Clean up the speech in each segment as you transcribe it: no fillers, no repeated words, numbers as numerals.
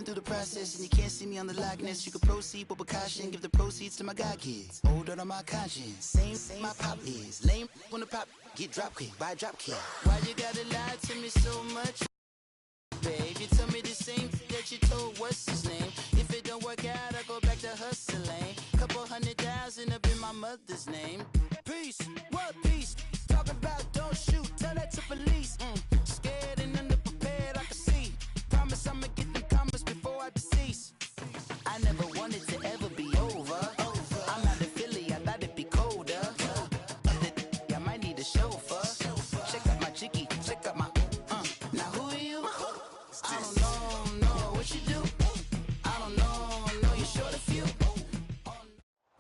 going through the process and you can't see me on the likeness. You can proceed with caution, give the proceeds to my God kids. Older on my conscience, same my pop is. Lame on the pop, get drop quick, buy drop kick. Why you gotta lie to me so much? Babe, you tell me the same that you told what's his name. If it don't work out, I go back to hustling. Couple 100,000 up in my mother's name. Peace, what peace? Talking about don't shoot, tell that to police. Scared and underprepared, I can see. Promise I'ma get them comments before I decease. I never wanted to ever be over. I'm not a Philly, I thought it'd be colder. I might need a chauffeur. Check out my chicky, check out my. Now who are you? I don't know what you do. I don't know you're short a few.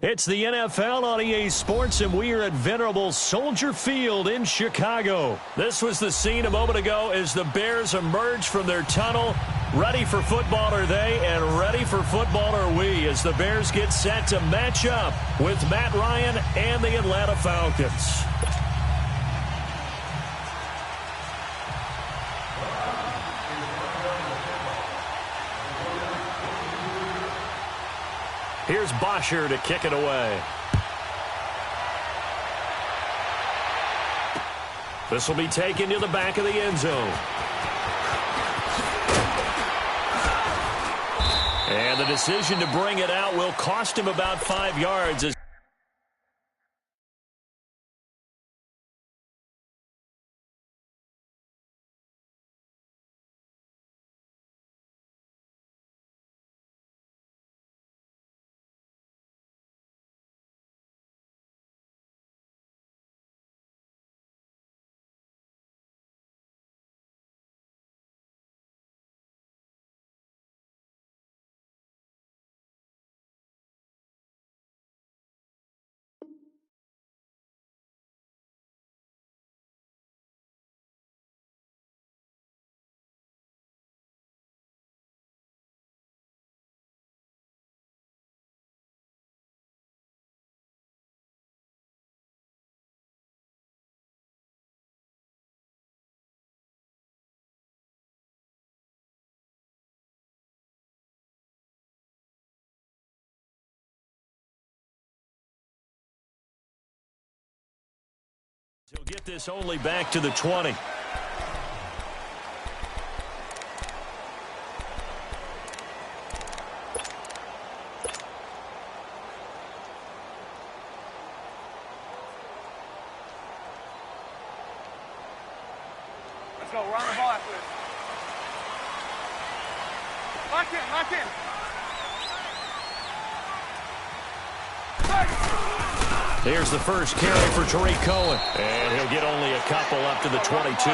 It's the NFL on EA Sports, and we are at Venerable Soldier Field in Chicago. This was the scene a moment ago as the Bears emerged from their tunnel. Ready for football are they, and ready for football are we, as the Bears get set to match up with Matt Ryan and the Atlanta Falcons. Here's Bosher to kick it away. This will be taken to the back of the end zone. And the decision to bring it out will cost him about 5 yards. He'll get this only back to the 20. Let's go, run the ball after this. Lock in, lock in. Here's the first carry for Tariq Cohen. And he'll get only a couple up to the 22.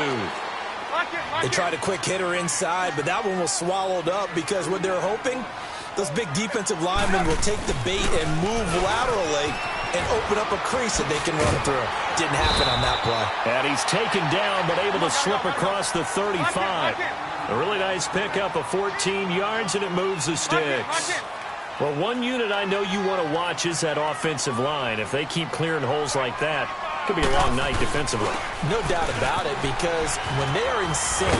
They tried a quick hitter inside, but that one was swallowed up because what they're hoping, those big defensive linemen will take the bait and move laterally and open up a crease that they can run through. Didn't happen on that play. And he's taken down, but able to slip across the 35. A really nice pickup of 14 yards, and it moves the sticks. Well, one unit I know you want to watch is that offensive line. If they keep clearing holes like that, it could be a long night defensively. No doubt about it, because when they are in sync,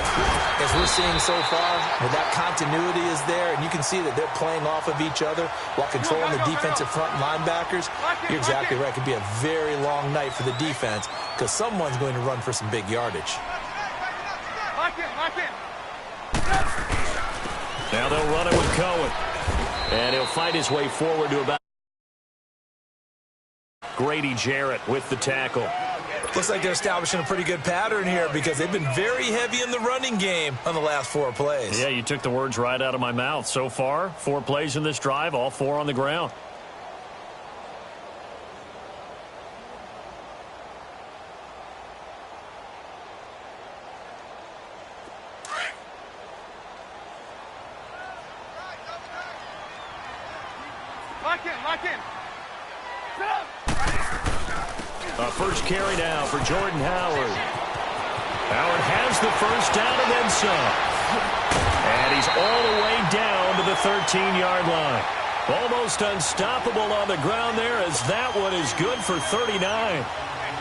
as we're seeing so far, where that continuity is there, and you can see that they're playing off of each other while controlling the defensive front linebackers, you're exactly right. It could be a very long night for the defense because someone's going to run for some big yardage. Now they'll run it with Cohen. And he'll fight his way forward to about Grady Jarrett with the tackle. Looks like they're establishing a pretty good pattern here because they've been very heavy in the running game on the last 4 plays. Yeah, you took the words right out of my mouth. So far, 4 plays in this drive, all 4 on the ground. Lock in. First carry now for Jordan Howard. Howard has the first down and then some. And he's all the way down to the 13-yard line. Almost unstoppable on the ground there, as that one is good for 39.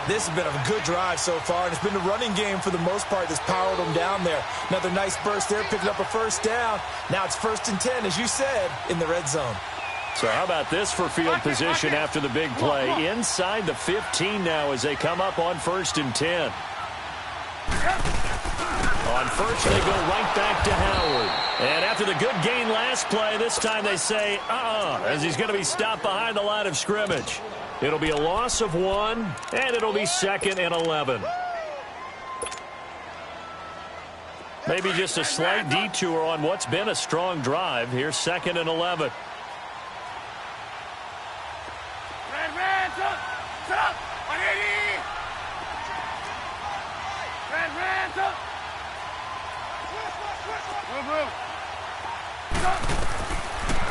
This has been a good drive so far, and it's been the running game for the most part that's powered them down there. Another nice burst there, picking up a first down. Now it's 1st and 10, as you said, in the red zone. So how about this for field position after the big play? Inside the 15 now as they come up on 1st and 10. On first, they go right back to Howard. And after the good gain last play, this time they say, as he's going to be stopped behind the line of scrimmage. It'll be a loss of 1, and it'll be 2nd and 11. Maybe just a slight detour on what's been a strong drive. Here's 2nd and 11.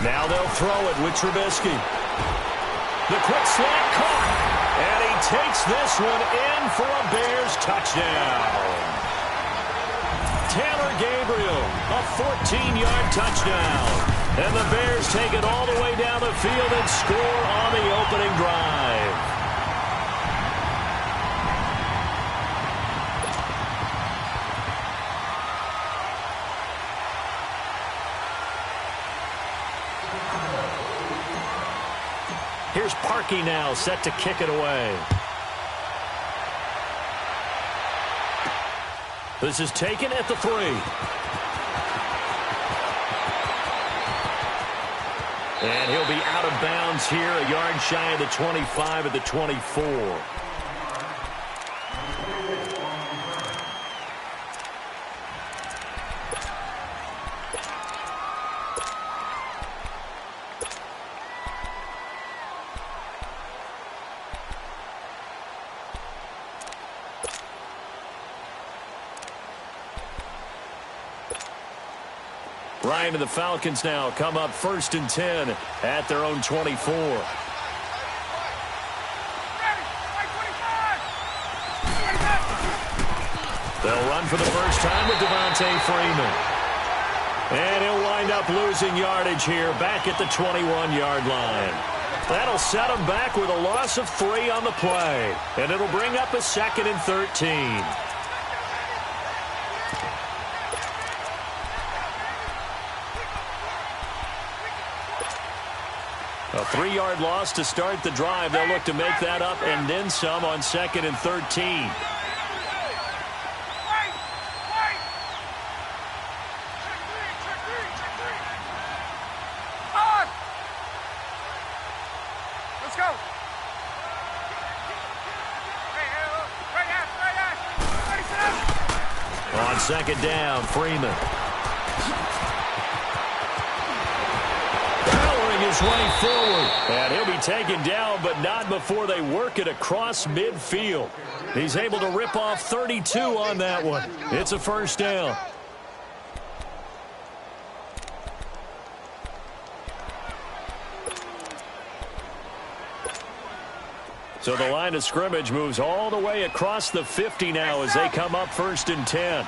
Now they'll throw it with Trubisky. The quick slant caught. And he takes this one in for a Bears touchdown. Taylor Gabriel, a 14-yard touchdown. And the Bears take it all the way down the field and score on the opening drive. Here's Parkey now, set to kick it away. This is taken at the 3. And he'll be out of bounds here, a yard shy of the 25 at the 24. Ryan and the Falcons now come up 1st and 10 at their own 24. They'll run for the first time with Devontae Freeman. And he'll wind up losing yardage here back at the 21-yard line. That'll set him back with a loss of 3 on the play. And it'll bring up a 2nd and 13. A 3-yard loss to start the drive. They'll look to make that up and then some on 2nd and 13. Let's go. On 2nd down, Freeman. His way forward, and he'll be taken down, but not before they work it across midfield. He's able to rip off 32 on that one. It's a first down. So the line of scrimmage moves all the way across the 50 now as they come up 1st and 10.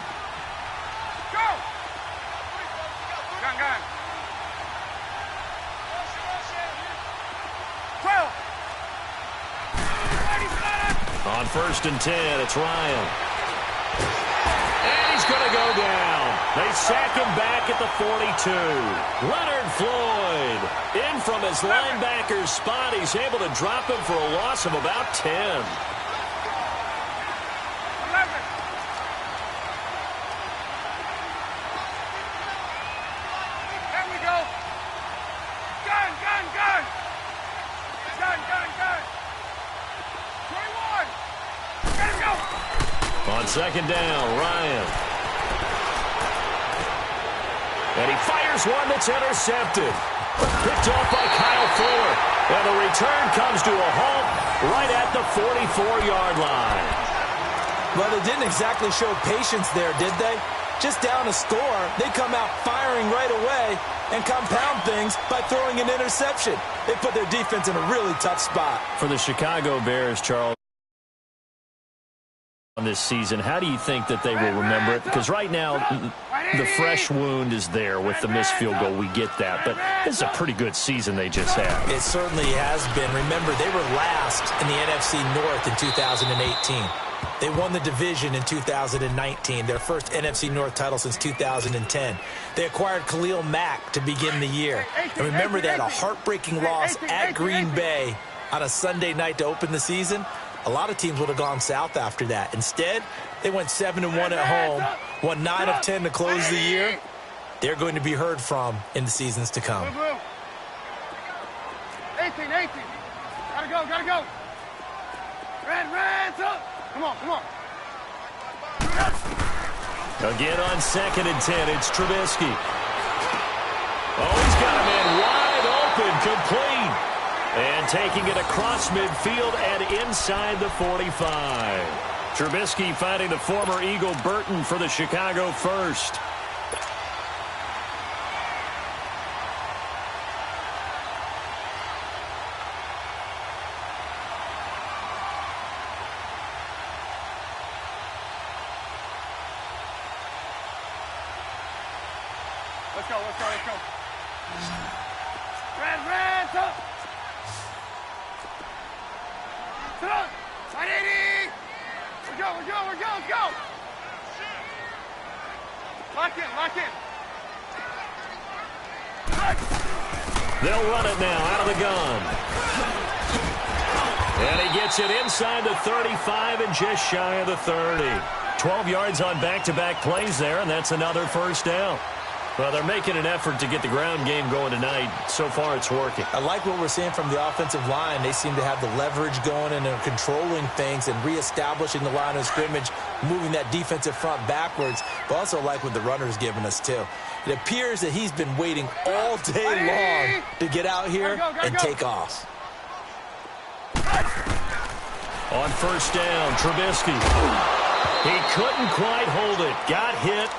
On 1st and 10, it's Ryan. And he's going to go down. They sack him back at the 42. Leonard Floyd in from his linebacker's spot. He's able to drop him for a loss of about 10. 11. There we go. Gun. Gun. 21. Let him go. On 2nd down, Ryan. And he fires one that's intercepted. Picked off by Kyle Fuller. And the return comes to a halt right at the 44-yard line. Well, they didn't exactly show patience there, did they? Just down a score, they come out firing right away and compound things by throwing an interception. They put their defense in a really tough spot. For the Chicago Bears, Charles, this season, how do you think that they will remember it? Because right now, the fresh wound is there with the missed field goal. We get that. But this is a pretty good season they just had. It certainly has been. Remember, they were last in the NFC North in 2018. They won the division in 2019, their first NFC North title since 2010. They acquired Khalil Mack to begin the year. And remember, they had a heartbreaking loss at Green Bay on a Sunday night to open the season. A lot of teams would have gone south after that. Instead, they went 7-1 at home, won 9 of 10 to close the year. They're going to be heard from in the seasons to come. 18. Gotta go. Red, up. Come on. Again on 2nd and 10, it's Trubisky. Oh, he's got a man wide open, complete. And taking it across midfield and inside the 45. Trubisky finding the former Eagle Burton for the Chicago first. Let's go. Red, up. Sit up. 180. We're go. Let's go. Lock in. They'll run it now out of the gun. And he gets it inside the 35 and just shy of the 30. 12 yards on back-to-back plays there, and that's another first down. Well, they're making an effort to get the ground game going tonight. So far, it's working. I like what we're seeing from the offensive line. They seem to have the leverage going and they're controlling things and reestablishing the line of scrimmage, moving that defensive front backwards. But also like what the runner's giving us, too. It appears that he's been waiting all day long to get out here and take off. On first down, Trubisky. He couldn't quite hold it. Got hit.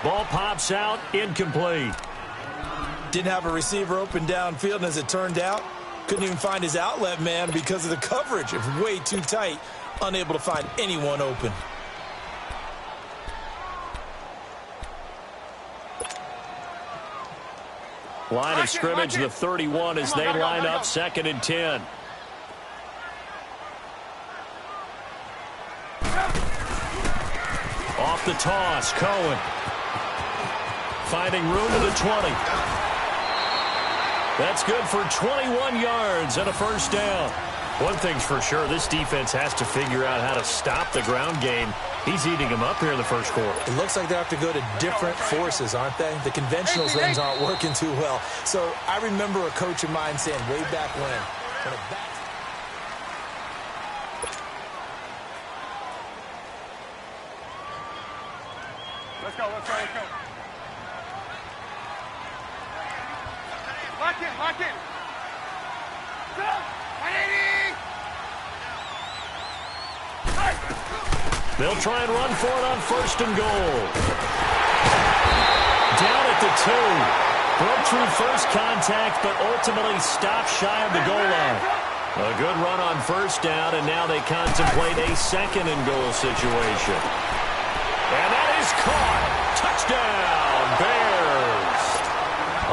Ball pops out, incomplete. Didn't have a receiver open downfield, and as it turned out, couldn't even find his outlet man because of the coverage. It was way too tight, unable to find anyone open. Line of scrimmage, the 31 as they line up 2nd and 10. Off the toss, Cohen. Finding room to the 20. That's good for 21 yards and a first down. One thing's for sure, this defense has to figure out how to stop the ground game. He's eating them up here in the first quarter. It looks like they have to go to different forces, aren't they? The conventional things aren't working too well. So I remember a coach of mine saying way back when a back... Let's go. Lock in. Sit up. 180. They'll try and run for it on 1st and goal. Down at the 2. Broke through first contact, but ultimately stopped shy of the goal line. A good run on first down, and now they contemplate a 2nd and goal situation. And that is caught. Touchdown, Bears.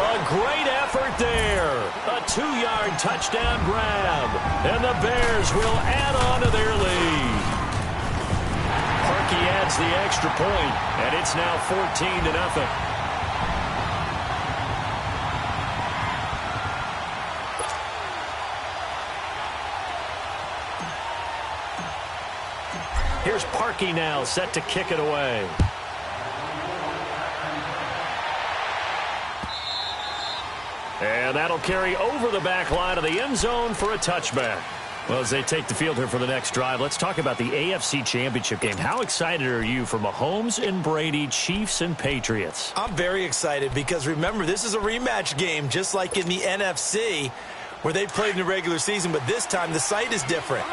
A great effort there. A 2-yard touchdown grab. And the Bears will add on to their lead. Parkey adds the extra point, and it's now 14-0. Here's Parkey now, set to kick it away. And that'll carry over the back line of the end zone for a touchback. Well, as they take the field here for the next drive, let's talk about the AFC Championship game. How excited are you for Mahomes and Brady, Chiefs and Patriots? I'm very excited because, remember, this is a rematch game, just like in the NFC, where they played in the regular season, but this time the site is different.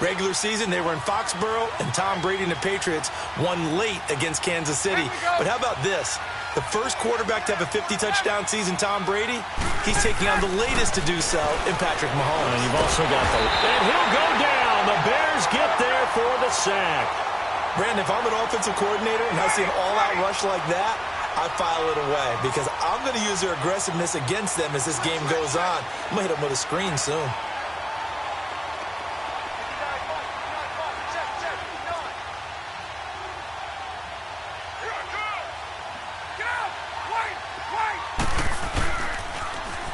Regular season, they were in Foxborough, and Tom Brady and the Patriots won late against Kansas City. But how about this? The first quarterback to have a 50-touchdown season, Tom Brady, he's taking on the latest to do so in Patrick Mahomes. And you've also got and he'll go down. The Bears get there for the sack. Brandon, if I'm an offensive coordinator and I see an all-out rush like that, I file it away because I'm going to use their aggressiveness against them as this game goes on. I'm going to hit them with a screen soon.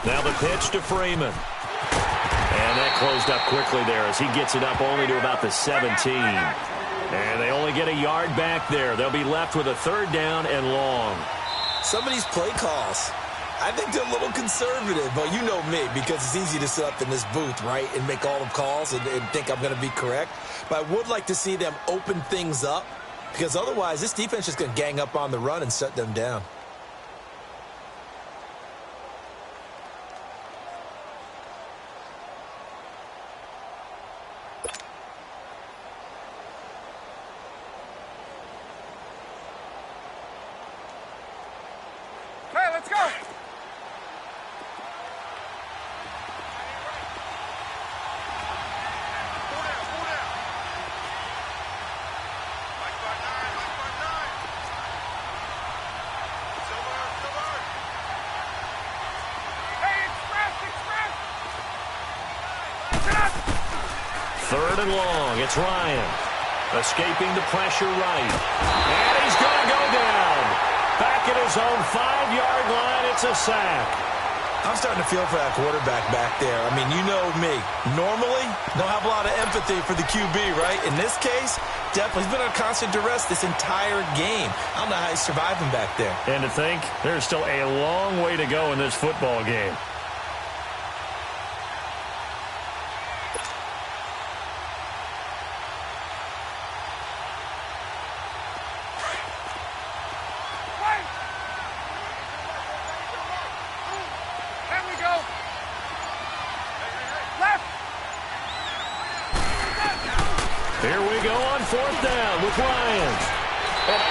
Now the pitch to Freeman. And that closed up quickly there as he gets it up only to about the 17. And they only get a yard back there. They'll be left with a 3rd down and long. Some of these play calls, I think they're a little conservative. But you know me, because it's easy to sit up in this booth, right, and make all the calls and think I'm going to be correct. But I would like to see them open things up because otherwise this defense is going to gang up on the run and shut them down. Let's go. Third and long. It's Ryan. Escaping the pressure right. And he's going to go down. Back at his own 5-yard line. It's a sack. I'm starting to feel for that quarterback back there. I mean, you know me. Normally, don't have a lot of empathy for the QB, right? In this case, definitely. He's been under constant duress this entire game. I don't know how he's surviving back there. And to think, there's still a long way to go in this football game. Fourth down with Ryans. And,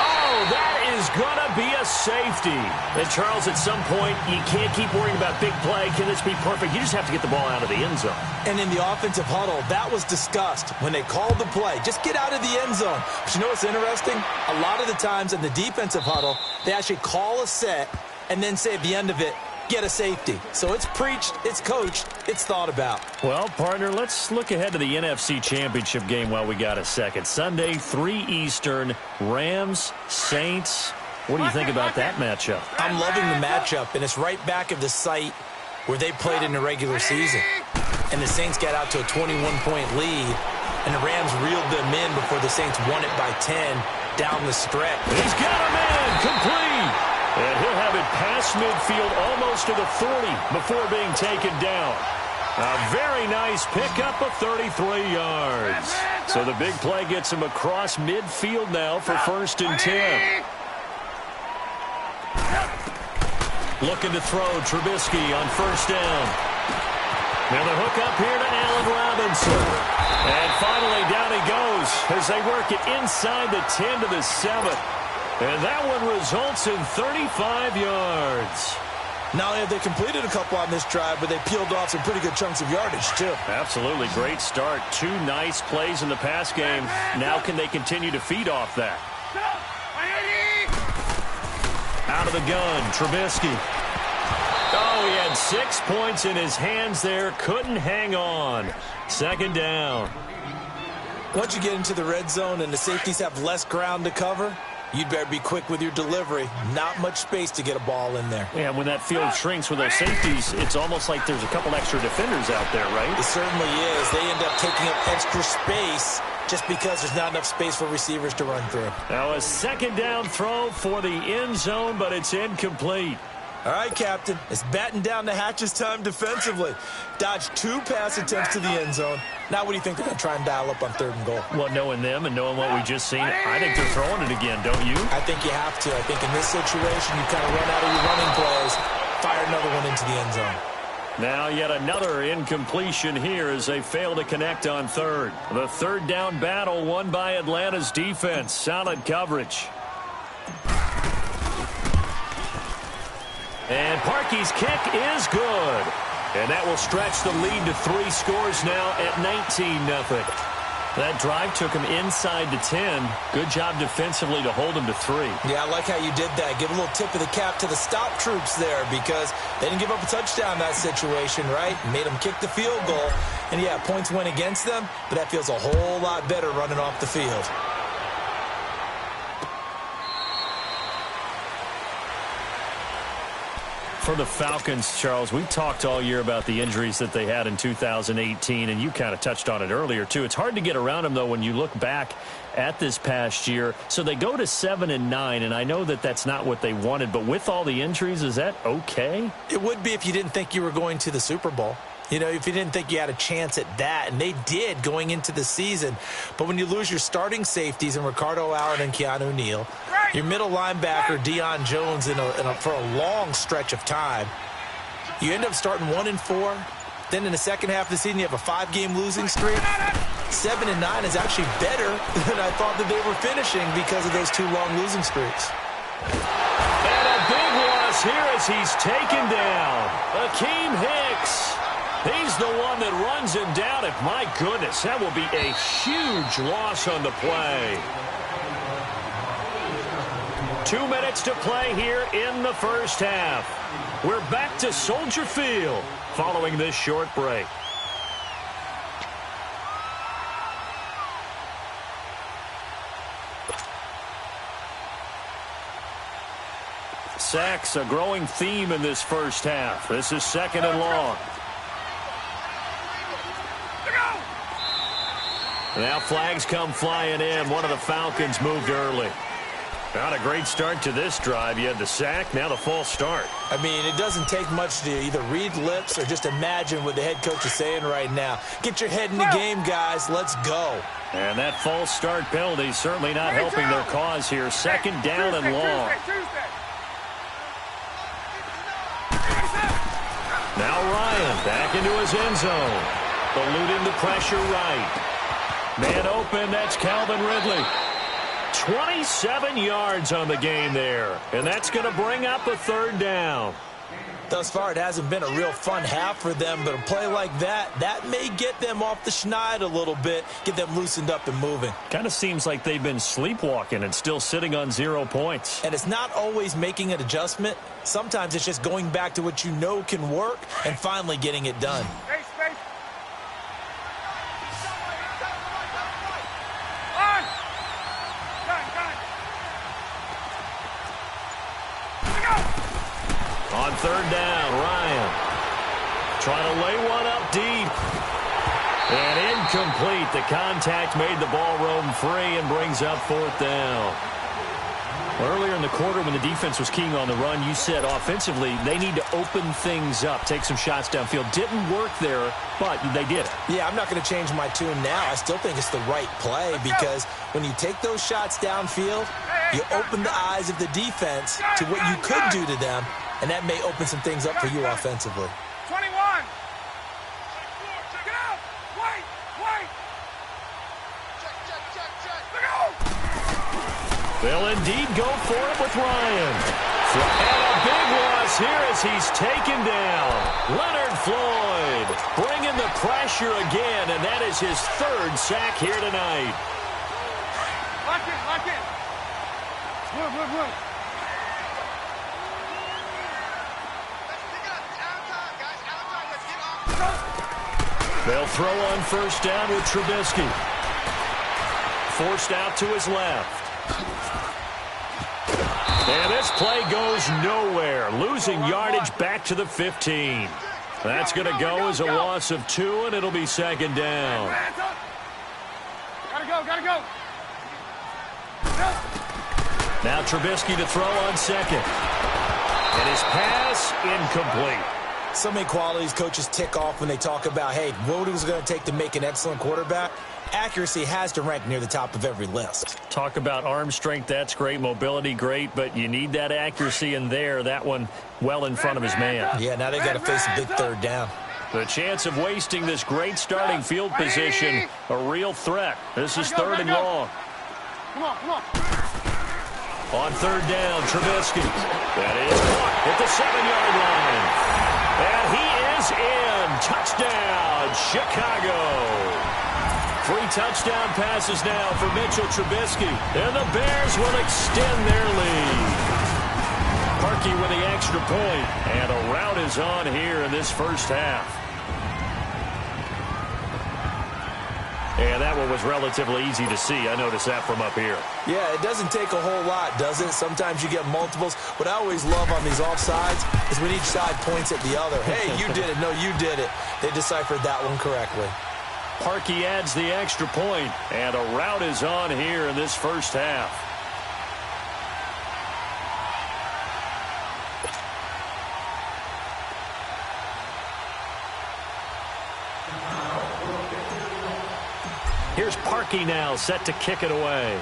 that is going to be a safety. And, Charles, at some point, you can't keep worrying about big play. Can this be perfect? You just have to get the ball out of the end zone. And in the offensive huddle, that was discussed when they called the play. Just get out of the end zone. But you know what's interesting? A lot of the times in the defensive huddle, they actually call a set and then say at the end of it, get a safety. So it's preached, it's coached, it's thought about. Well, partner, let's look ahead to the NFC Championship game while we got a second. Sunday, 3 Eastern, Rams, Saints. What do you think about that matchup? I'm loving the matchup, and it's right back of the site where they played in the regular season. And the Saints got out to a 21-point lead, and the Rams reeled them in before the Saints won it by 10 down the stretch. He's got him in, complete. And he'll have it past midfield almost to the 40 before being taken down. A very nice pickup of 33 yards. So the big play gets him across midfield now for 1st and 10. Looking to throw Trubisky on 1st down. Now the hook up here to Allen Robinson. And finally down he goes as they work it inside the 10 to the 7. And that one results in 35 yards. Not only have they completed a couple on this drive, but they peeled off some pretty good chunks of yardage, too. Absolutely. Great start. 2 nice plays in the pass game. Now can they continue to feed off that? Out of the gun, Trubisky. Oh, he had 6 points in his hands there. Couldn't hang on. 2nd down. Once you get into the red zone and the safeties have less ground to cover, you'd better be quick with your delivery. Not much space to get a ball in there. Yeah, when that field shrinks with those safeties, it's almost like there's a couple extra defenders out there, right? It certainly is. They end up taking up extra space just because there's not enough space for receivers to run through. Now a 2nd down throw for the end zone, but it's incomplete. All right, Captain. It's batten down the hatches time defensively. Dodged 2 pass attempts to the end zone. Now what do you think they're going to try and dial up on 3rd and goal? Well, knowing them and knowing what we just seen, I think they're throwing it again, don't you? I think you have to. I think in this situation, you kind of run out of your running plays, fire another one into the end zone. Now yet another incompletion here as they fail to connect on 3rd. The 3rd down battle won by Atlanta's defense. Solid coverage. And Parkey's kick is good. And that will stretch the lead to 3 scores now at 19-0. That drive took him inside the 10. Good job defensively to hold him to 3. Yeah, I like how you did that. Give a little tip of the cap to the stop troops there because they didn't give up a touchdown in that situation, right? Made them kick the field goal. And, yeah, points went against them, but that feels a whole lot better running off the field. For the Falcons, Charles, we talked all year about the injuries that they had in 2018, and you kind of touched on it earlier, too. It's hard to get around them, though, when you look back at this past year. So they go to 7-9, and I know that that's not what they wanted, but with all the injuries, is that okay? It would be if you didn't think you were going to the Super Bowl. You know, if you didn't think you had a chance at that, and they did going into the season. But when you lose your starting safeties in Ricardo Allen and Keanu Neal, your middle linebacker, Deion Jones, for a long stretch of time, you end up starting 1-4. Then in the second half of the season, you have a 5-game losing streak. 7-9 is actually better than I thought that they were finishing because of those 2 long losing streaks. And a big loss here as he's taken down. Akeem Hicks. He's the one that runs him down. And my goodness, that will be a huge loss on the play. 2 minutes to play here in the first half. We're back to Soldier Field following this short break. Sacks, a growing theme in this first half. This is 2nd and long. Now flags come flying in. One of the Falcons moved early. Not a great start to this drive. You had the sack, now the false start. I mean, it doesn't take much to either read lips or just imagine what the head coach is saying right now. Get your head in the game, guys. Let's go. And that false start penalty certainly not helping their cause here. 2nd down and long. Now Ryan back into his end zone. Eluding the pressure right. Man open, that's Calvin Ridley. 27 yards on the game there. And that's going to bring up a 3rd down. Thus far, it hasn't been a real fun half for them, but a play like that may get them off the schneid a little bit, get them loosened up and moving. Kind of seems like they've been sleepwalking and still sitting on 0 points. And it's not always making an adjustment. Sometimes it's just going back to what you know can work and finally getting it done. On 3rd down, Ryan trying to lay one up deep. And incomplete. The contact made the ball roam free and brings up 4th down. Earlier in the quarter when the defense was keying on the run, you said offensively they need to open things up, take some shots downfield. Didn't work there, but they did it. Yeah, I'm not going to change my tune now. I still think it's the right play because when you take those shots downfield, you open the eyes of the defense to what you could do to them, and that may open some things up for you offensively. 21. Get out. Wait. Check. Look out. They'll indeed go for it with Ryan. And a big loss here as he's taken down. Leonard Floyd bringing the pressure again, and that is his 3rd sack here tonight. Lock in. Move. They'll throw on 1st down with Trubisky. Forced out to his left. And this play goes nowhere. Losing yardage back to the 15. That's going to go as a loss of 2, and it'll be 2nd down. Gotta go. Now Trubisky to throw on 2nd. And his pass incomplete. So many qualities coaches tick off when they talk about, hey, what is it going to take to make an excellent quarterback? Accuracy has to rank near the top of every list. Talk about arm strength, that's great. Mobility, great. But you need that accuracy in there. That one well in front of his man. Yeah, now they got to face a big 3rd down. The chance of wasting this great starting field position, a real threat. This is 3rd and long. Come on. On 3rd down, Trubisky. That is caught at the 7-yard line. And he is in. Touchdown, Chicago. 3 touchdown passes now for Mitchell Trubisky. And the Bears will extend their lead. Parkey with the extra point. And a rout is on here in this first half. And that one was relatively easy to see. I noticed that from up here. Yeah, it doesn't take a whole lot, does it? Sometimes you get multiples. What I always love on these offsides is when each side points at the other. Hey, you did it. No, you did it. They deciphered that one correctly. Parkey adds the extra point, and a rout is on here in this first half. Here's Parkey now, set to kick it away.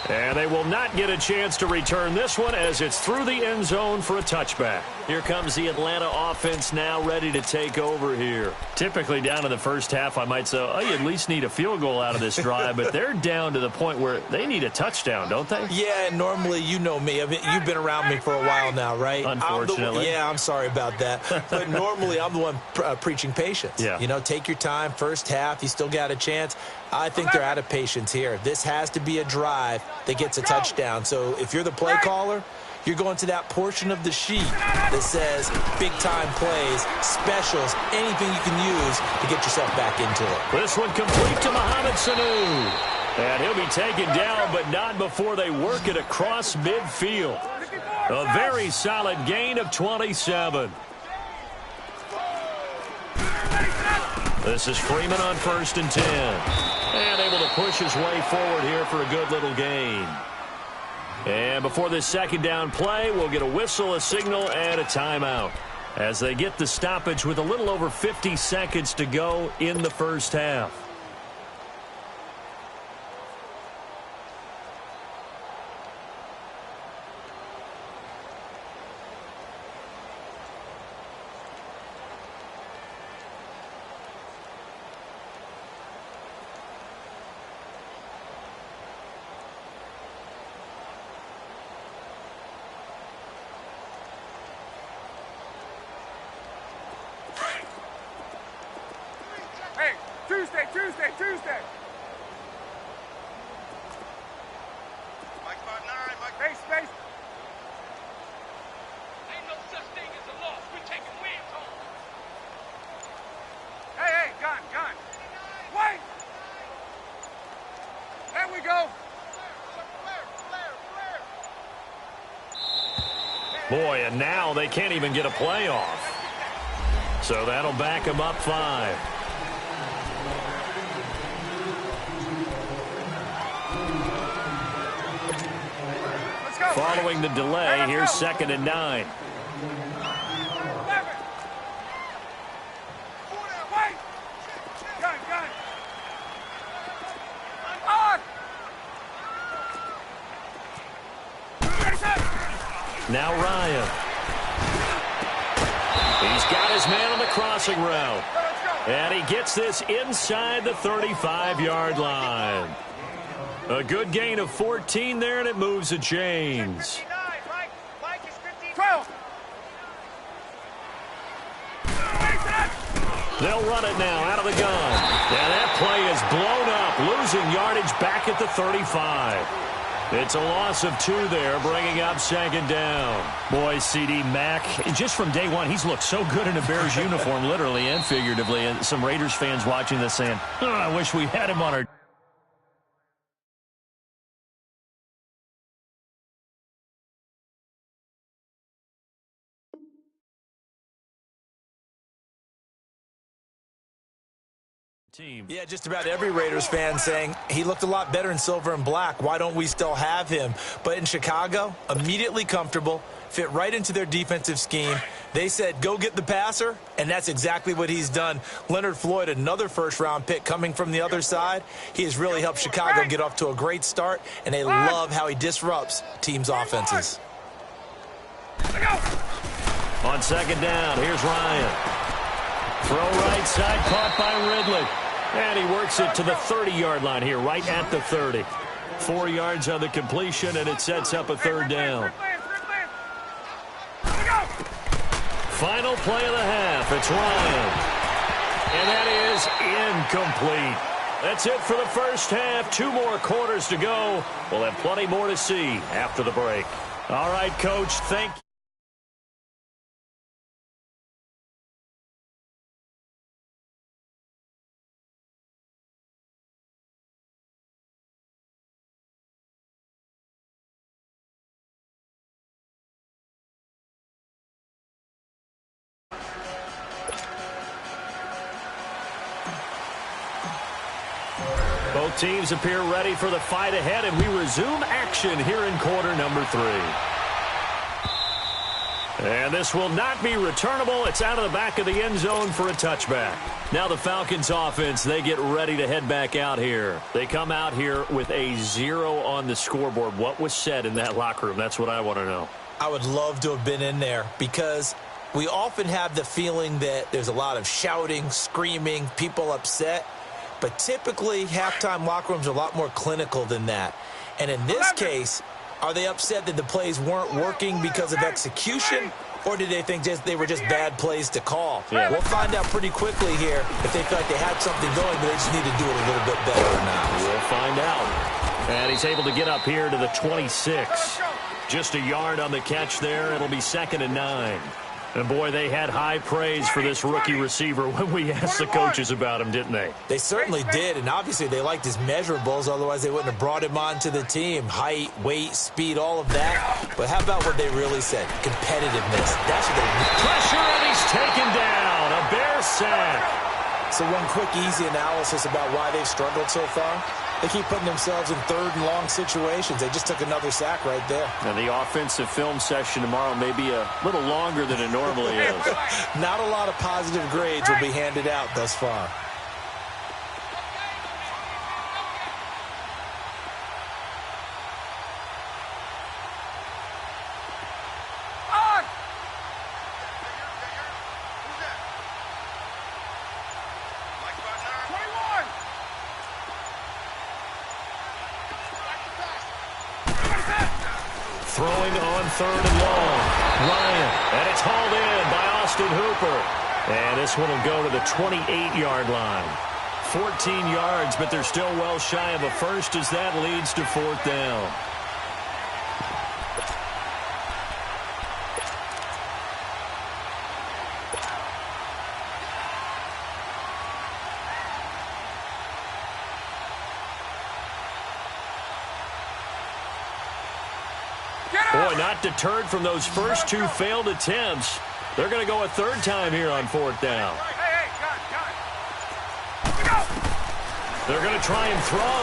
And they will not get a chance to return this one as it's through the end zone for a touchback. Here comes the Atlanta offense now ready to take over here. Typically down in the first half, I might say, oh, you at least need a field goal out of this drive, but they're down to the point where they need a touchdown, don't they? Yeah, and normally, you know me. I mean, you've been around me for a while now, right? Unfortunately. I'm sorry about that. But normally, I'm the one preaching patience. Yeah. You know, take your time. First half, you still got a chance. I think they're out of patience here. This has to be a drive that gets a touchdown. So if you're the play caller, you're going to that portion of the sheet that says big-time plays, specials, anything you can use to get yourself back into it. This one complete to Mohamed Sanu. And he'll be taken down, but not before they work it across midfield. A very solid gain of 27. This is Freeman on 1st and 10. And able to push his way forward here for a good little gain. And before this second down play, we'll get a whistle, a signal, and a timeout as they get the stoppage with a little over 50 seconds to go in the first half. Tuesday. Mike 5'9", Mike. Space. Ain't no such thing as a loss. We're taking wins home. Hey, gun. Wait! There we go. Boy, and now they can't even get a play off. So that'll back them up 5. Following the delay, here's 2nd and 9. Gun. Now Ryan. He's got his man on the crossing route. And he gets this inside the 35-yard line. A good gain of 14 there, and it moves the chains. 12. They'll run it now out of the gun. And that play is blown up, losing yardage back at the 35. It's a loss of 2 there, bringing up 2nd down. Boy, C.D. Mack, just from day one, he's looked so good in a Bears uniform, literally and figuratively. And some Raiders fans watching this saying, oh, I wish we had him on our team. Yeah, just about every Raiders fan saying he looked a lot better in silver and black. Why don't we still have him? But in Chicago, immediately comfortable, fit right into their defensive scheme. They said, go get the passer, and that's exactly what he's done. Leonard Floyd, another first-round pick coming from the other side. He has really helped Chicago get off to a great start, and they love how he disrupts teams' offenses. On 2nd down, here's Ryan. Throw right side, caught by Ridley. And he works it to the 30-yard line here, right at the 30. 4 yards on the completion, and it sets up a 3rd down. Final play of the half. It's Ryan. And that is incomplete. That's it for the first half. 2 more quarters to go. We'll have plenty more to see after the break. All right, Coach, thank you. Both teams appear ready for the fight ahead, and we resume action here in quarter number 3. And this will not be returnable. It's out of the back of the end zone for a touchback. Now the Falcons offense, they get ready to head back out here. They come out here with a 0 on the scoreboard. What was said in that locker room? That's what I want to know. I would love to have been in there because we often have the feeling that there's a lot of shouting, screaming, people upset. But typically, halftime locker rooms are a lot more clinical than that. And in this case, are they upset that the plays weren't working because of execution, or did they think they were just bad plays to call? Yeah. We'll find out pretty quickly here if they feel like they had something going, but they just need to do it a little bit better or not. We'll find out. And he's able to get up here to the 26. Just a yard on the catch there. It'll be 2nd and 9. And, boy, they had high praise for this rookie receiver when we asked the coaches about him, didn't they? They certainly did, and obviously they liked his measurables. Otherwise, they wouldn't have brought him onto the team. Height, weight, speed, all of that. But how about what they really said? Competitiveness. That's what they need. Pressure, and he's taken down. A Bear sack. So one quick, easy analysis about why they've struggled so far. They keep putting themselves in 3rd and long situations. They just took another sack right there. And the offensive film session tomorrow may be a little longer than it normally is. Not a lot of positive grades will be handed out thus far. Throwing on 3rd and long. Ryan, and it's hauled in by Austin Hooper. And this one will go to the 28-yard line. 14 yards, but they're still well shy of a first as that leads to 4th down. Boy, not deterred from those first 2 failed attempts. They're going to go a 3rd time here on 4th down. Hey, gun. Here we go. They're going to try and throw.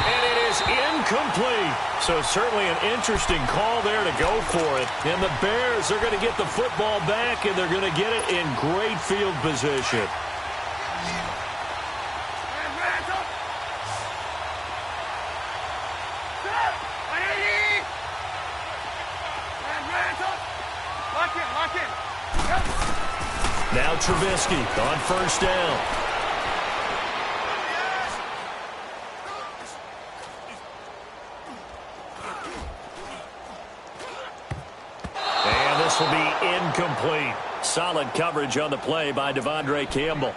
And it is incomplete. So certainly an interesting call there to go for it. And the Bears are going to get the football back, and they're going to get it in great field position. Now Trubisky on 1st down. And this will be incomplete. Solid coverage on the play by Devondre Campbell.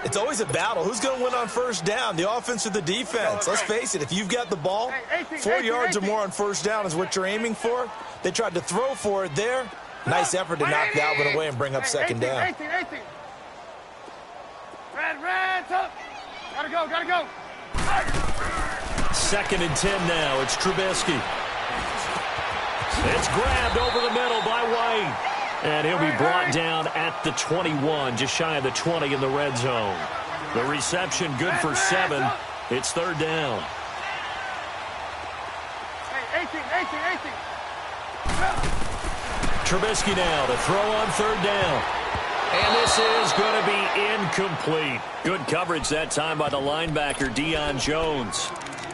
It's always a battle. Who's going to win on 1st down, the offense or the defense? Let's face it, if you've got the ball, 4 yards or more on 1st down is what you're aiming for. They tried to throw for it there. Nice effort to knock that one away and bring up 2nd down. 18. Red, up. Gotta go. 2nd and 10 now. It's Trubisky. It's grabbed over the middle by White. And he'll be brought down at the 21, just shy of the 20 in the red zone. The reception good for 7. It's 3rd down. Hey, 18. Trubisky now to throw on 3rd down. And this is going to be incomplete. Good coverage that time by the linebacker, Deion Jones.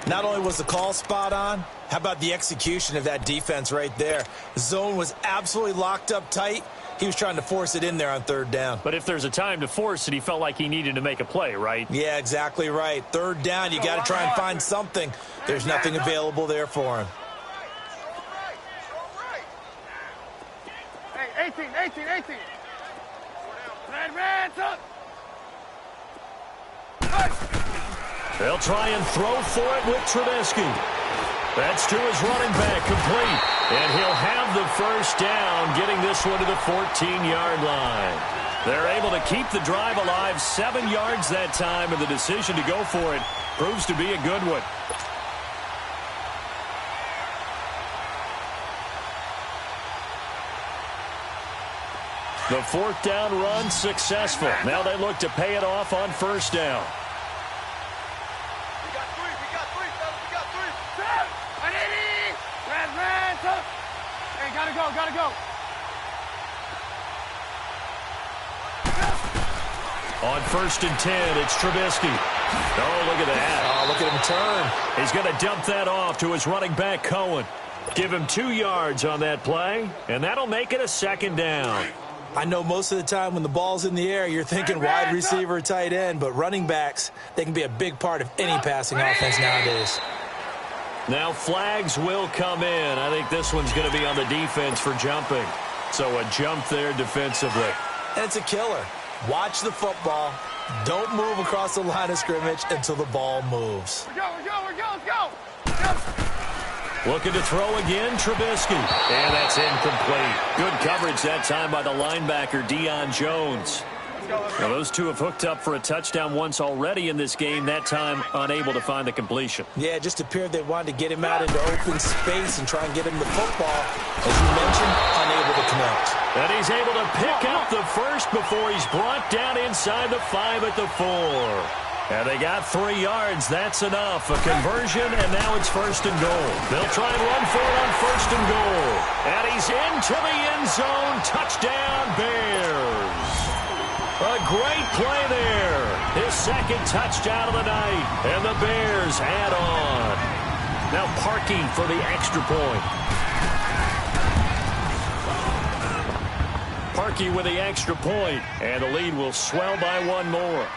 Not only was the call spot on, how about the execution of that defense right there? The zone was absolutely locked up tight. He was trying to force it in there on 3rd down. But if there's a time to force it, he felt like he needed to make a play, right? Yeah, exactly right. 3rd down, you got to try and find something. There's nothing available there for him. 18. Red, up. They'll try and throw for it with Trubisky. That's to his running back, complete. And he'll have the first down, getting this one to the 14-yard line. They're able to keep the drive alive, 7 yards that time, and the decision to go for it proves to be a good one. The 4th down run successful. Now they look to pay it off on 1st down. We got three, fellas. We got three. Red, up. Hey, gotta go. On 1st and 10, it's Trubisky. Oh, look at that. Oh, look at him turn. He's going to dump that off to his running back, Cohen. Give him 2 yards on that play, and that'll make it a 2nd down. I know most of the time when the ball's in the air, you're thinking wide receiver, tight end, but running backs, they can be a big part of any passing offense nowadays. Now flags will come in. I think this one's going to be on the defense for jumping. So a jump there defensively. And it's a killer. Watch the football. Don't move across the line of scrimmage until the ball moves. We're go. Let's go. Looking to throw again, Trubisky. And that's incomplete. Good coverage that time by the linebacker, Deion Jones. Now those two have hooked up for a touchdown once already in this game, that time unable to find the completion. Yeah, it just appeared they wanted to get him out into open space and try and get him the football. As you mentioned, unable to connect. And he's able to pick up the first before he's brought down inside the 5 at the 4. And they got 3 yards. That's enough. A conversion, and now it's 1st and goal. They'll try and run for it on 1st and goal. And he's into the end zone. Touchdown, Bears. A great play there. His 2nd touchdown of the night. And the Bears add on. Now Parkey for the extra point. Parkey with the extra point. And the lead will swell by 1 more.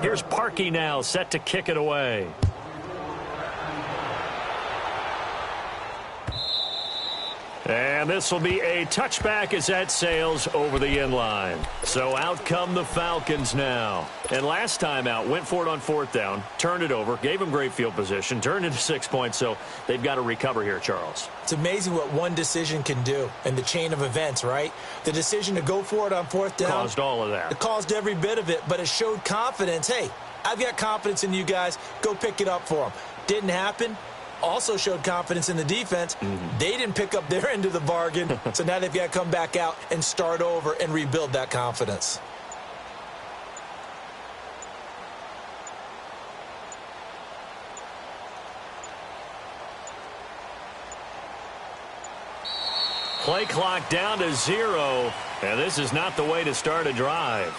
Here's Parkey now, set to kick it away. And this will be a touchback as that sails over the end line. So out come the Falcons now. And last time out, went for it on 4th down, turned it over, gave them great field position, turned into 6 points, so they've got to recover here, Charles. It's amazing what one decision can do in the chain of events, right? The decision to go for it on 4th down. Caused all of that. It caused every bit of it, but it showed confidence. Hey, I've got confidence in you guys. Go pick it up for them. Didn't happen. Also showed confidence in the defense. They didn't pick up their end of the bargain, so now they've got to come back out and start over and rebuild that confidence. Play clock down to 0, and this is not the way to start a drive.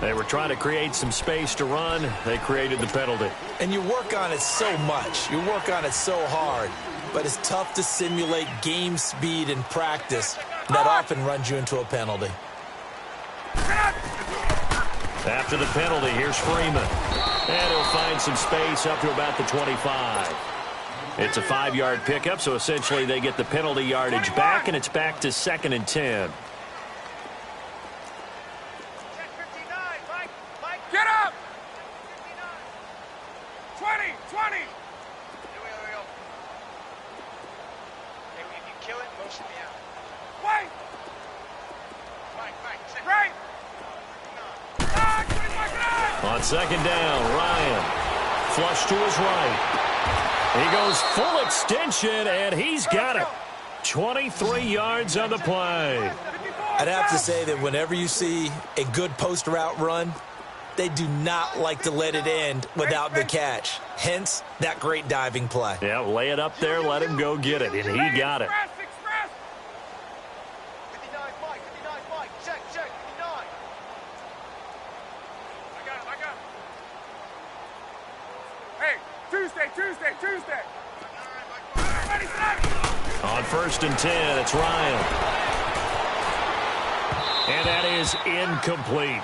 They were trying to create some space to run. They created the penalty. And you work on it so much. You work on it so hard. But it's tough to simulate game speed in practice. That often runs you into a penalty. After the penalty, here's Freeman. And he'll find some space up to about the 25. It's a 5-yard pickup, so essentially they get the penalty yardage back, and it's back to 2nd and 10. Get up! 20! Here we go. Okay, if you kill it, motion me out. Wait! Mike, sit. Right! On 2nd down, Ryan. Flush to his right. He goes full extension, and he's got it. 23 yards on the play. I'd have to say that whenever you see a good post route run, they do not like to let it end without the catch. Hence, that great diving play. Yeah, lay it up there, let him go get it, and he got it. Express. 59 Mike. Check, 59. I got him. Hey, Tuesday. Ready, set. On 1st and 10, it's Ryan. And that is incomplete.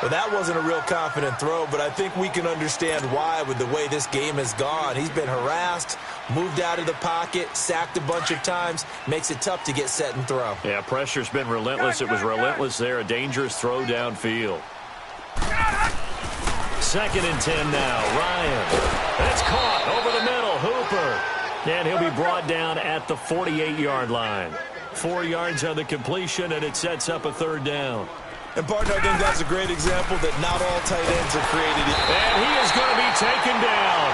Well, that wasn't a real confident throw, but I think we can understand why with the way this game has gone. He's been harassed, moved out of the pocket, sacked a bunch of times. Makes it tough to get set and throw. Yeah, pressure's been relentless. It was relentless there. A dangerous throw downfield. 2nd and 10 now. Ryan. It's caught over the middle. Hooper. And he'll be brought down at the 48-yard line. 4 yards on the completion, and it sets up a 3rd down. And, partner, I think that's a great example that not all tight ends are created equal. And he is going to be taken down.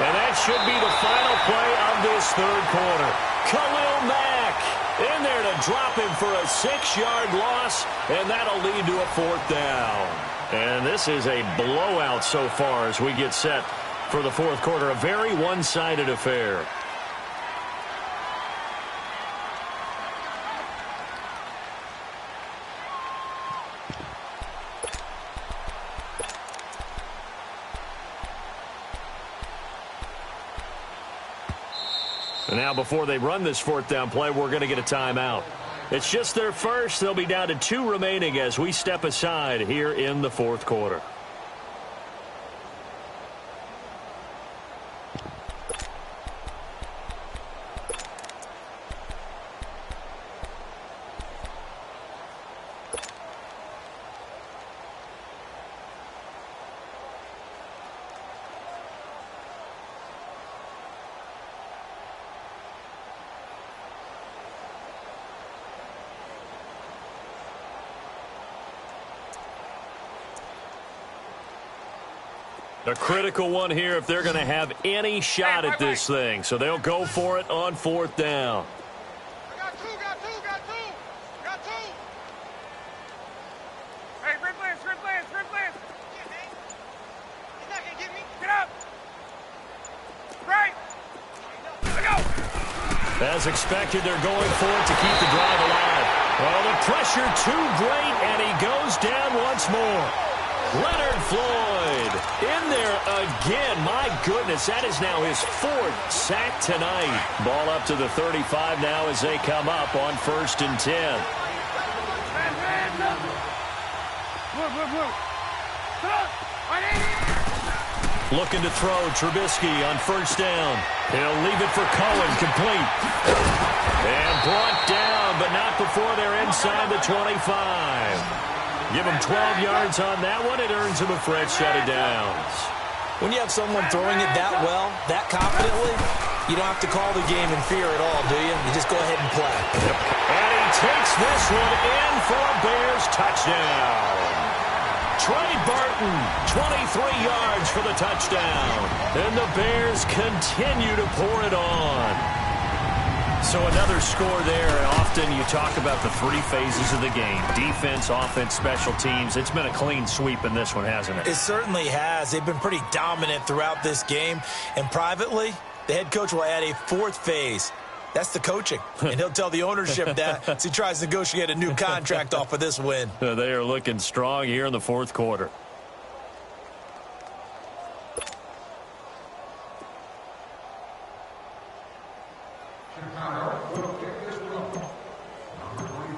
And that should be the final play of this 3rd quarter. Khalil Mack in there to drop him for a 6-yard loss, and that'll lead to a 4th down. And this is a blowout so far as we get set for the 4th quarter. A very one-sided affair. And now before they run this 4th down play, we're going to get a timeout. It's just their first. They'll be down to 2 remaining as we step aside here in the 4th quarter. A critical one here if they're going to have any shot at this thing. So they'll go for it on 4th down. Got two. Hey, Rip Lance. He's not gonna get me. Get up. Right. Let's go. As expected, they're going for it to keep the drive alive. Well, the pressure too great, and he goes down once more. Leonard Floyd in there again. My goodness, that is now his 4th sack tonight. Ball up to the 35 now as they come up on 1st and 10. Looking to throw, Trubisky on 1st down. He'll leave it for Cohen, complete. And brought down, but not before they're inside the 25. Give him 12 yards on that one. It earns him a fresh set of downs. When you have someone throwing it that well, that confidently, you don't have to call the game in fear at all, do you? You just go ahead and play. And he takes this one in for a Bears touchdown. Trey Burton, 23 yards for the touchdown. And the Bears continue to pour it on. So another score there. Often you talk about the 3 phases of the game. Defense, offense, special teams. It's been a clean sweep in this one, hasn't it? It certainly has. They've been pretty dominant throughout this game. And privately, the head coach will add a 4th phase. That's the coaching. And he'll tell the ownership that as he tries to negotiate a new contract off of this win. They are looking strong here in the 4th quarter.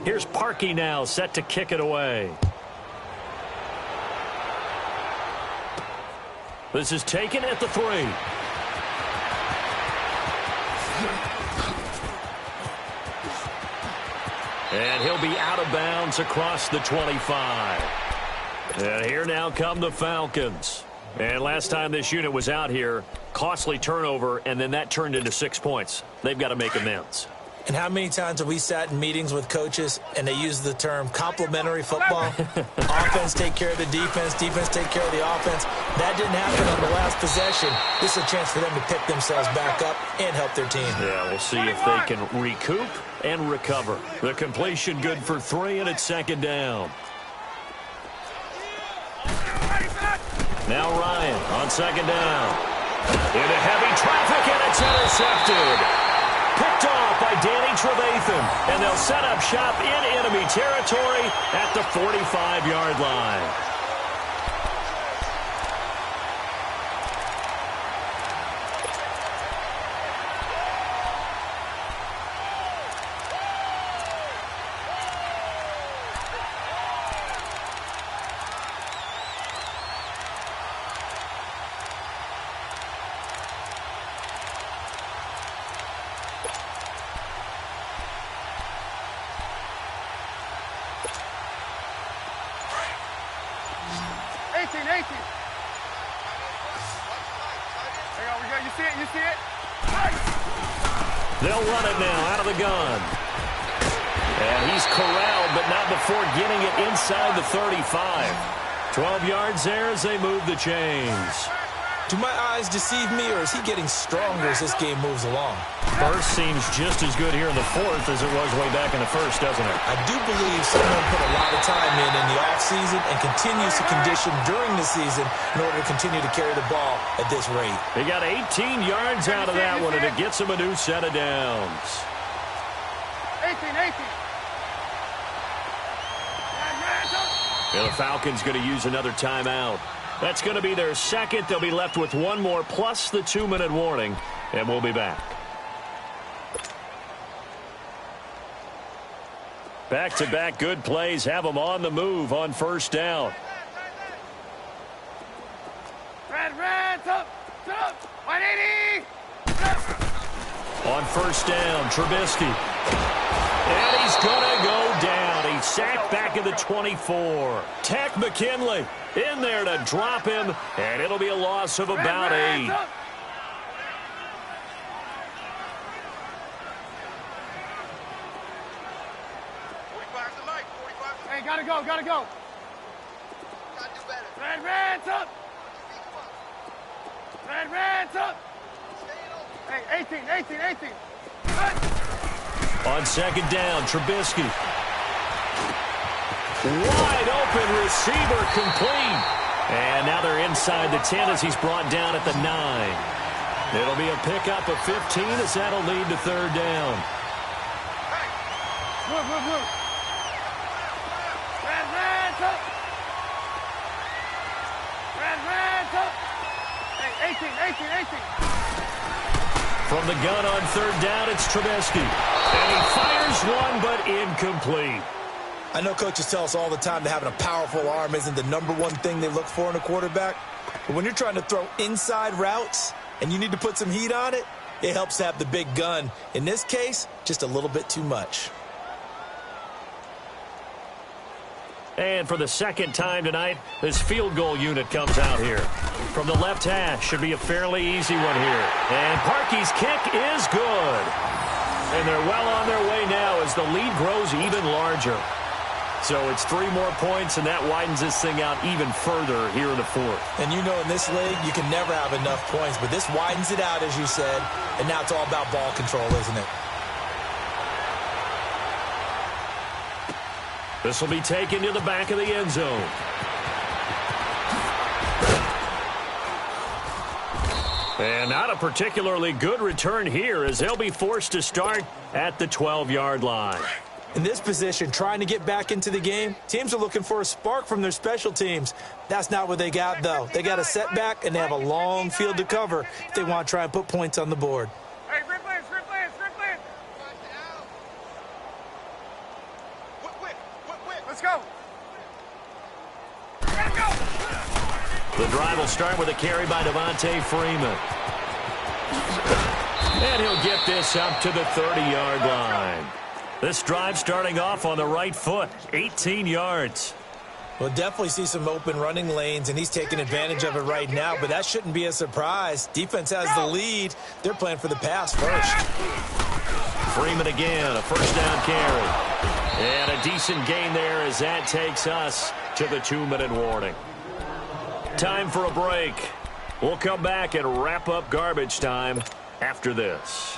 Here's Parkey now, set to kick it away. This is taken at the 3. And he'll be out of bounds across the 25. And here now come the Falcons. And last time this unit was out here, costly turnover, and then that turned into 6 points. They've got to make amends. And how many times have we sat in meetings with coaches and they use the term complementary football? Offense take care of the defense, defense take care of the offense. That didn't happen on the last possession. This is a chance for them to pick themselves back up and help their team. Yeah, we'll see if they can recoup and recover. The completion good for 3, and it's 2nd down. Ready, set. Now Ryan on second down. Into heavy traffic, and it's intercepted. Picked off by Danny Trevathan, and they'll set up shop in enemy territory at the 45-yard line. They'll run it now out of the gun. And he's corralled, but not before getting it inside the 35. 12 yards there as they move the chains. Do my eyes deceive me, or is he getting stronger as this game moves along? First seems just as good here in the fourth as it was way back in the first, doesn't it? I do believe someone put a lot of time in the offseason and continues to condition during the season in order to continue to carry the ball at this rate. They got 18 yards out of that one, and it gets them a new set of downs. 18. And the Falcons going to use another timeout. That's going to be their second. They'll be left with one more plus the 2-minute warning, and we'll be back. Back-to-back good plays have them on the move on first down. Red, up, 180. On first down, Trubisky. And he's going to go down. He's sacked back at the 24. Takk McKinley in there to drop him, and it'll be a loss of about 8. 45 to light, 45 to... Hey, gotta go. Gotta do better. Red, up. Red, up. Hey, 18. On second down, Trubisky. Wide open receiver complete. And now they're inside the 10 as he's brought down at the 9. It'll be a pickup of 15 as that'll lead to third down. Move. Red, up. Red, up. Hey, 18. From the gun on third down, it's Trubisky. And he fires one, but incomplete. I know coaches tell us all the time that having a powerful arm isn't the number one thing they look for in a quarterback. But when you're trying to throw inside routes and you need to put some heat on it, it helps to have the big gun. In this case, just a little bit too much. And for the second time tonight, this field goal unit comes out here. From the left hash, should be a fairly easy one here. And Parkey's kick is good. And they're well on their way now as the lead grows even larger. So it's 3 more points, and that widens this thing out even further here in the fourth. And you know in this league, you can never have enough points, but this widens it out, as you said, and now it's all about ball control, isn't it? This will be taken to the back of the end zone. And not a particularly good return here as they'll be forced to start at the 12-yard line. In this position, trying to get back into the game, teams are looking for a spark from their special teams. That's not what they got, though. They got a setback, and they have a long field to cover if they want to try and put points on the board. Hey, Red Lance. Let's go. Let's go. The drive will start with a carry by Devontae Freeman. And he'll get this up to the 30-yard line. This drive starting off on the right foot, 18 yards. We'll definitely see some open running lanes, and he's taking advantage of it right now, but that shouldn't be a surprise. Defense has the lead. They're playing for the pass first. Freeman again, a first down carry. And a decent gain there as that takes us to the 2-minute warning. Time for a break. We'll come back and wrap up garbage time after this.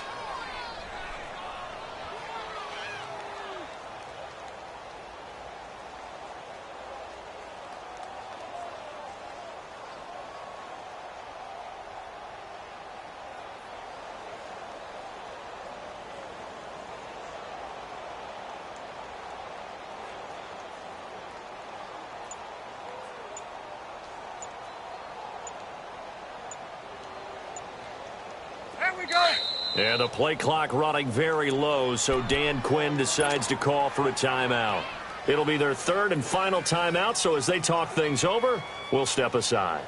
And the play clock running very low, so Dan Quinn decides to call for a timeout. It'll be their third and final timeout, so as they talk things over, we'll step aside.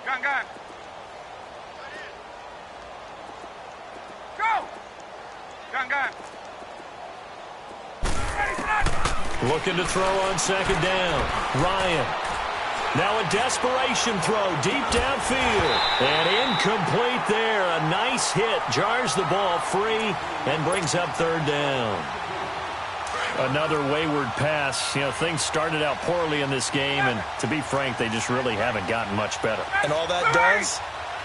Gun. Go! Gun. Ready, set! Looking to throw on second down. Ryan. Now a desperation throw deep downfield. And incomplete there. A nice hit. Jars the ball free and brings up third down. Another wayward pass. You know, things started out poorly in this game, and to be frank, they just really haven't gotten much better. And all that does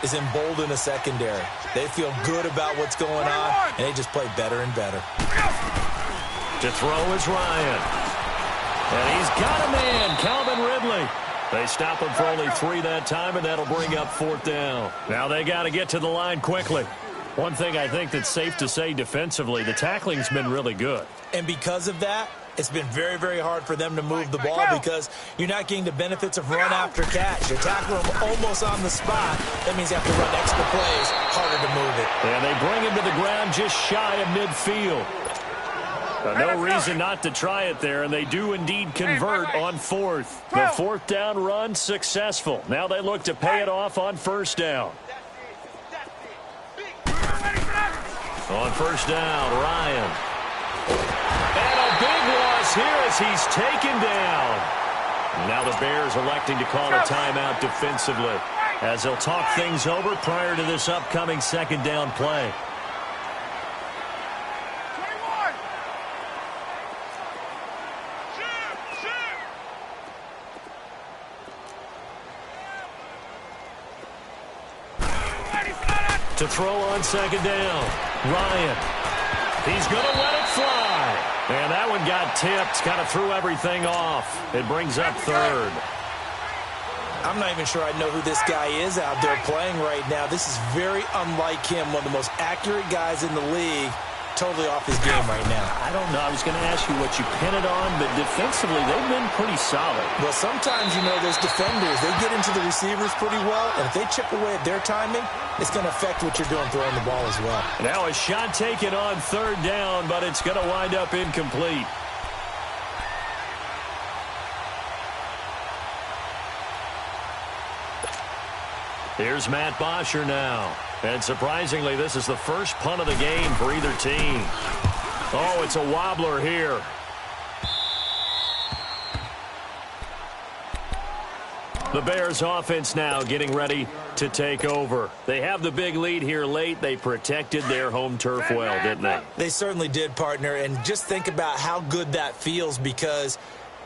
is embolden a secondary. They feel good about what's going on, and they just play better and better. To throw is Ryan. And he's got a man, Calvin Ridley. They stop him for only 3 that time, and that'll bring up fourth down. Now they got to get to the line quickly. One thing I think that's safe to say defensively, the tackling's been really good. And because of that, it's been very, very hard for them to move the ball because you're not getting the benefits of run after catch. You tackle them almost on the spot. That means you have to run extra plays, harder to move it. And they bring him to the ground just shy of midfield. No reason not to try it there, and they do indeed convert on fourth. The fourth down run successful. Now they look to pay it off on first down. On first down, Ryan. And a big loss here as he's taken down. Now the Bears electing to call a timeout defensively as they'll talk things over prior to this upcoming second down play. 21. To throw on second down, Ryan. He's going to let it fly. And that one got tipped, kind of threw everything off. It brings up third. I'm not even sure I know who this guy is out there playing right now. This is very unlike him, one of the most accurate guys in the league. Totally off his game right now. I don't know. I was going to ask you what you pin it on, but defensively, they've been pretty solid. Well, sometimes, you know, those defenders, they get into the receivers pretty well, and if they chip away at their timing, it's going to affect what you're doing throwing the ball as well. Now a shot taken on third down, but it's going to wind up incomplete. Here's Matt Bosher now. And surprisingly, this is the first punt of the game for either team. Oh, it's a wobbler here. The Bears offense now getting ready to take over. They have the big lead here late. They protected their home turf well, didn't they? They certainly did, partner. And just think about how good that feels because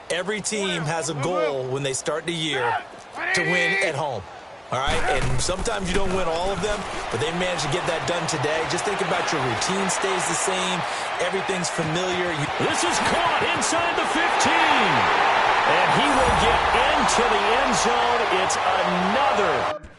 every team has a goal when they start the year to win at home. All right, and sometimes you don't win all of them, but they managed to get that done today. Just think about your routine stays the same. Everything's familiar. This is caught inside the 15. And he will get into the end zone. It's another